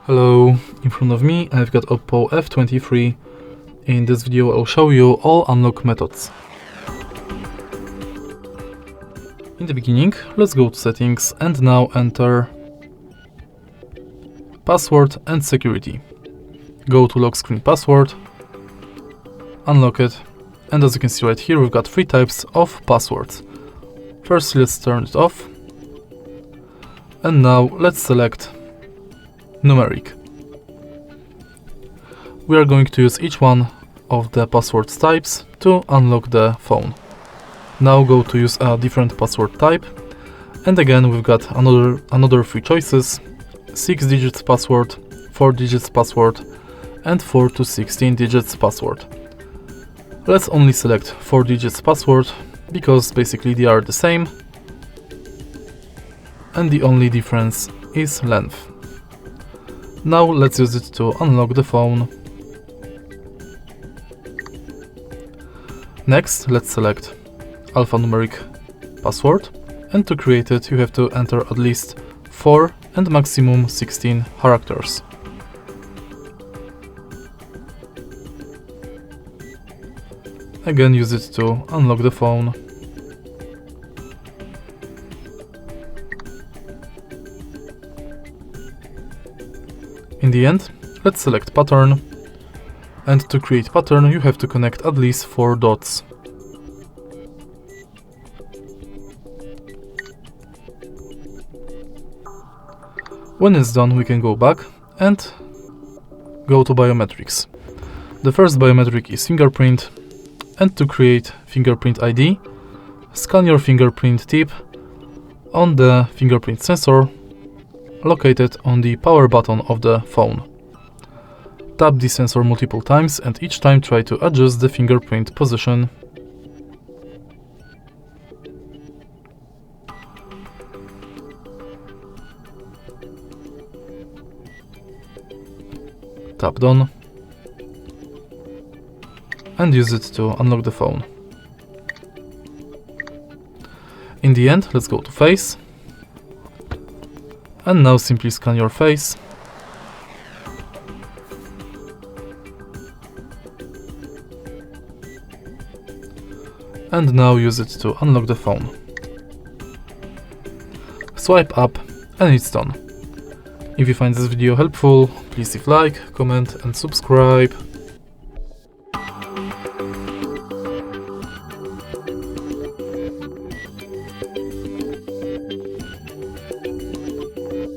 Hello, in front of me I've got Oppo F23. In this video I'll show you all unlock methods. In the beginning, let's go to settings and now enter password and security. Go to lock screen password, unlock it, and as you can see right here we've got three types of passwords. First let's turn it off, and now let's select numeric. We are going to use each one of the password types to unlock the phone. Now go to use a different password type, and again we've got another three choices: 6 digits password, 4 digits password, and 4 to 16 digits password. Let's only select 4 digits password because basically they are the same and the only difference is length. Now let's use it to unlock the phone. Next, let's select alphanumeric password, and to create it you have to enter at least 4 and maximum 16 characters. Again, use it to unlock the phone. In the end, let's select pattern, and to create pattern you have to connect at least 4 dots. When it's done, we can go back and go to biometrics. The first biometric is fingerprint, and to create fingerprint ID, scan your fingerprint tip on the fingerprint sensor located on the power button of the phone. Tap the sensor multiple times and each time try to adjust the fingerprint position. Tap done and use it to unlock the phone. In the end, let's go to face, and now simply scan your face. And now use it to unlock the phone. Swipe up and it's done. If you find this video helpful, please leave like, comment and subscribe.